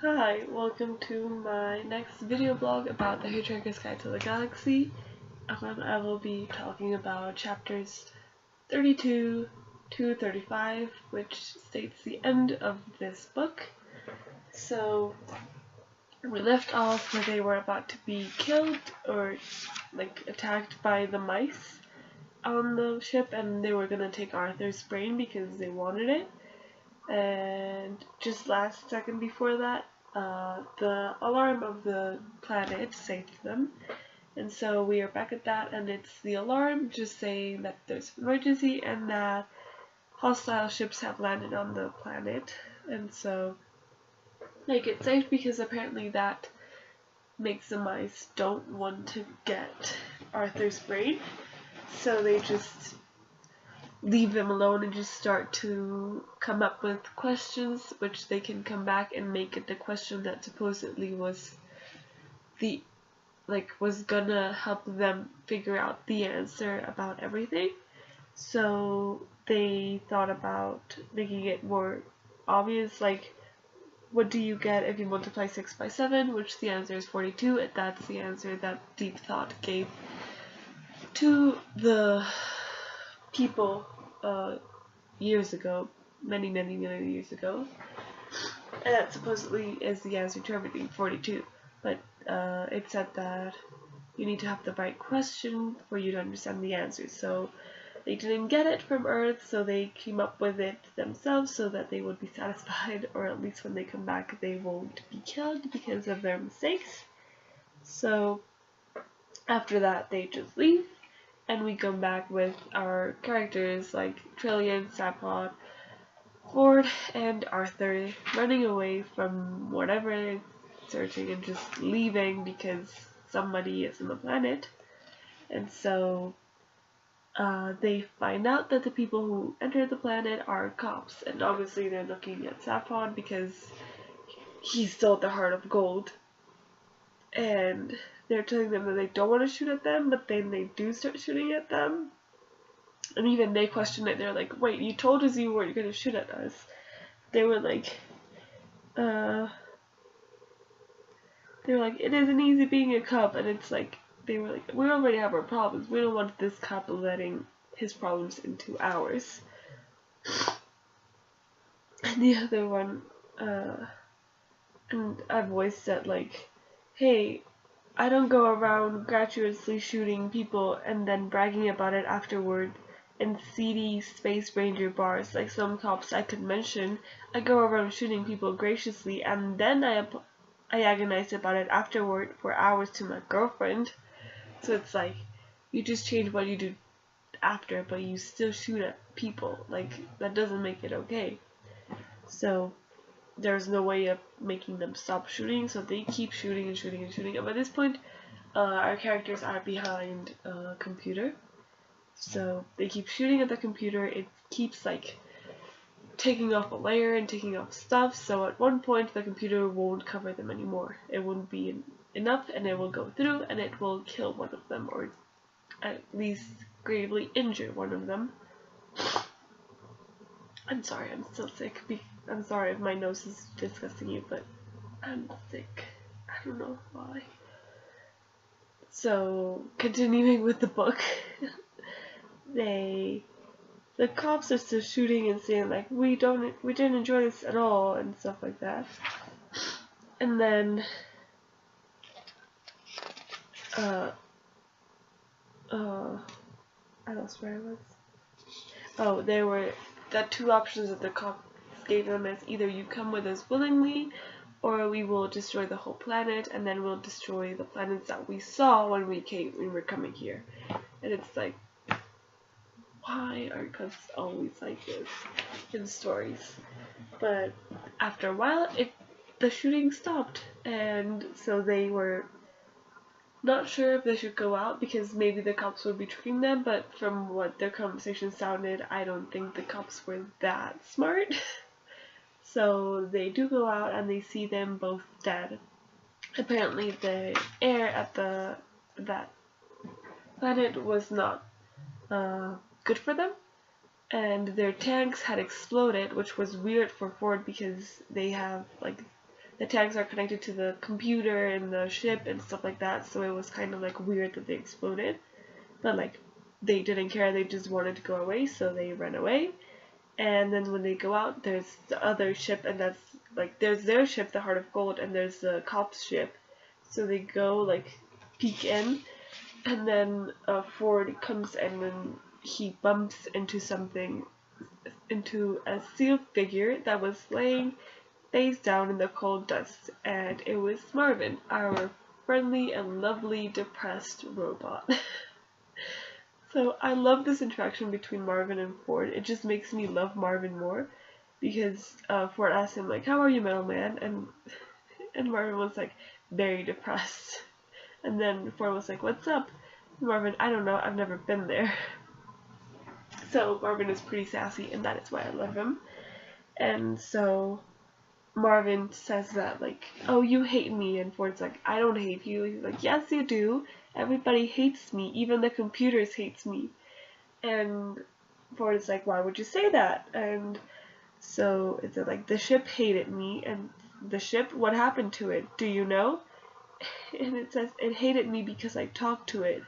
Hi, welcome to my next video blog about the Hitchhiker's Guide to the Galaxy. I will be talking about chapters 32 to 35, which states the end of this book. So, we left off where they were about to be killed or attacked by the mice on the ship, and they were gonna take Arthur's brain because they wanted it. And just last second before that, the alarm of the planet saved them. And so we are back at that, and it's the alarm just saying that there's an emergency and that hostile ships have landed on the planet. And so they get saved because apparently that makes the mice don't want to get Arthur's brain. So they just leave them alone and just start to come up with questions, which they can come back and make it the question that supposedly was gonna help them figure out the answer about everything. So they thought about making it more obvious, like, what do you get if you multiply 6 by 7, which the answer is 42, and that's the answer that Deep Thought gave to the people years ago, many years ago, and that supposedly is the answer to everything, 42. But it said that you need to have the right question for you to understand the answer. So they didn't get it from Earth, so they came up with it themselves so that they would be satisfied, or at least when they come back they won't be killed because of their mistakes. So after that they just leave, and we come back with our characters like Trillian, Sapod, Ford, and Arthur running away from whatever it's searching and just leaving because somebody is on the planet. And so they find out that the people who entered the planet are cops, and obviously they're looking at Sapod because he stole the heart of gold. And they're telling them that they don't want to shoot at them, but then they do start shooting at them. And even they question it. They're like, wait, you told us you weren't going to shoot at us. They were like, it isn't easy being a cop. And it's like, they were like, we already have our problems. We don't want this cop letting his problems into ours. And the other one, and I voiced that like, hey, I don't go around gratuitously shooting people and then bragging about it afterward in seedy Space Ranger bars like some cops I could mention. I go around shooting people graciously, and then I agonize about it afterward for hours to my girlfriend. So it's like, you just change what you do after, but you still shoot at people. Like, that doesn't make it okay. So there's no way of making them stop shooting, so they keep shooting and shooting and shooting. And by this point, our characters are behind a computer, so they keep shooting at the computer. It keeps like taking off a layer and taking off stuff, so at one point the computer won't cover them anymore. It won't be enough, and it will go through and it will kill one of them, or at least gravely injure one of them. I'm sorry, I'm still sick. I'm sorry if my nose is disgusting you, but I'm sick. I don't know why. So, continuing with the book, the cops are still shooting and saying like, we didn't enjoy this at all, and stuff like that. And then I lost where I was. Oh, there were the two options that the cops gave them as either you come with us willingly, or we will destroy the whole planet, and then we'll destroy the planets that we saw when we were coming here. And it's like, why are cops always like this in stories? But after a while, the shooting stopped, and so they were not sure if they should go out because maybe the cops would be tricking them, but from what their conversation sounded, I don't think the cops were that smart. So they do go out and they see them both dead. Apparently the air at that planet was not good for them, and their tanks had exploded, which was weird for Ford because they have like the tanks are connected to the computer and the ship and stuff like that, so it was kind of like weird that they exploded. But like they didn't care, they just wanted to go away, so they ran away. And then when they go out, there's the other ship, and that's like there's their ship, the Heart of Gold, and there's the cops ship. So they go like peek in, and then Ford comes in and he bumps into something, into a sealed figure that was laying face down in the cold dust, and it was Marvin, our friendly and lovely depressed robot. So I love this interaction between Marvin and Ford. It just makes me love Marvin more, because Ford asked him like, "How are you, Metal Man?" and Marvin was like, very depressed. And then Ford was like, "What's up?" Marvin, "I don't know, I've never been there." So Marvin is pretty sassy, and that is why I love him. And so Marvin says that like, "Oh, you hate me," and Ford's like, "I don't hate you." He's like, "Yes, you do. Everybody hates me. Even the computers hates me." And Ford is like, "Why would you say that?" And so it's like, "The ship hated me." And the ship, what happened to it? Do you know? And it says, "It hated me because I talked to it."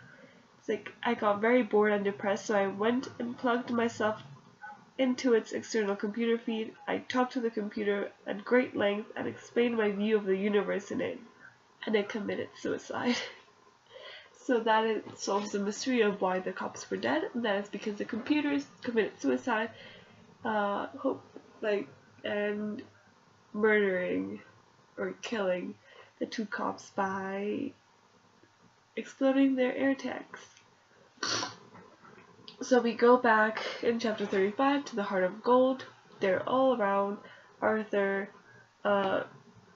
It's like, "I got very bored and depressed, so I went and plugged myself into its external computer feed. I talked to the computer at great length and explained my view of the universe in it, and it committed suicide." So that solves the mystery of why the cops were dead, and that is because the computers committed suicide, and murdering or killing the two cops by exploding their air tanks. So we go back in chapter 35 to the Heart of Gold. They're all around. Arthur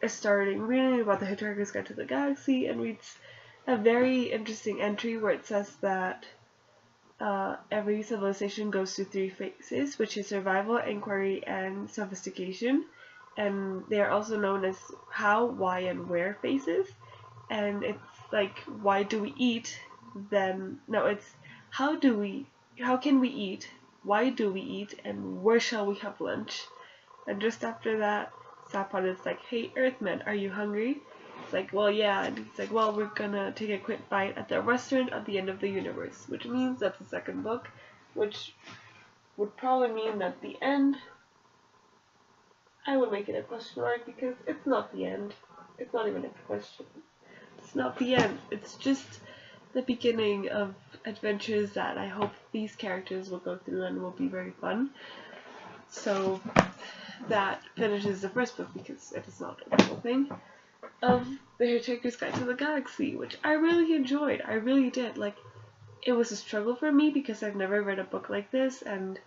is starting reading about the Hitchhiker's Guide to the Galaxy and reads a very interesting entry where it says that every civilization goes through 3 phases, which is survival, inquiry, and sophistication. And they are also known as how, why, and where phases. And it's like, why do we eat? Then no, it's how can we eat? Why do we eat? And where shall we have lunch? And just after that, Sapod is like, "Hey, Earthmen, are you hungry?" It's like, "Well, yeah." And he's like, "Well, we're gonna take a quick bite at the restaurant at the end of the universe," which means that's the second book, which would probably mean that the end, I would make it a question mark because it's not the end. It's not even a question. It's not the end. It's just the beginning of adventures that I hope these characters will go through and will be very fun. So that finishes the first book because it is not a whole thing of The Hitchhiker's Guide to the Galaxy, which I really enjoyed. I really did. Like, it was a struggle for me because I've never read a book like this, and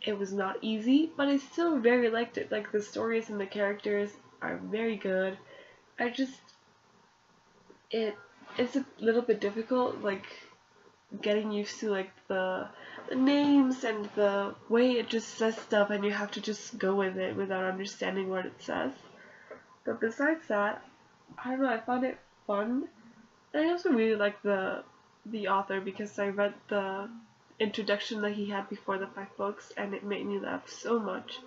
it was not easy, but I still very liked it. Like, the stories and the characters are very good. It's a little bit difficult, like, getting used to, like, the names and the way it just says stuff, and you have to just go with it without understanding what it says. But besides that, I don't know, I found it fun. And I also really like the author because I read the introduction that he had before the 5 books, and it made me laugh so much.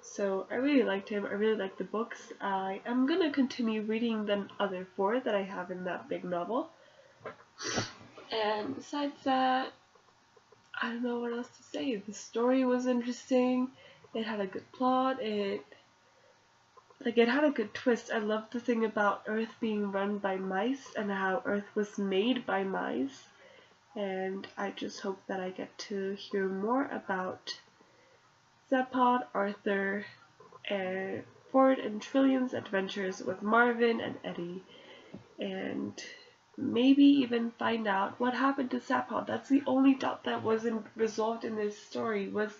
So I really liked him. I really liked the books. I am gonna continue reading the other 4 that I have in that big novel. And besides that, I don't know what else to say. The story was interesting. It had a good plot. It had a good twist. I love the thing about Earth being run by mice and how Earth was made by mice. And I just hope that I get to hear more about Zapod, Arthur, and Ford and Trillion's adventures with Marvin and Eddie. And maybe even find out what happened to Zapod. That's the only doubt that wasn't resolved in this story, was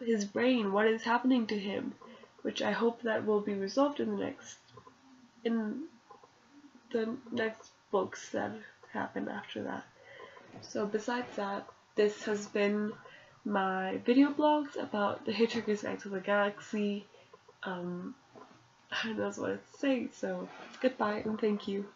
his brain. What is happening to him? Which I hope that will be resolved in the next books that happen after that. So besides that, this has been my video blogs about the Hitchhiker's Guide to the Galaxy. I don't know what to say, so goodbye and thank you.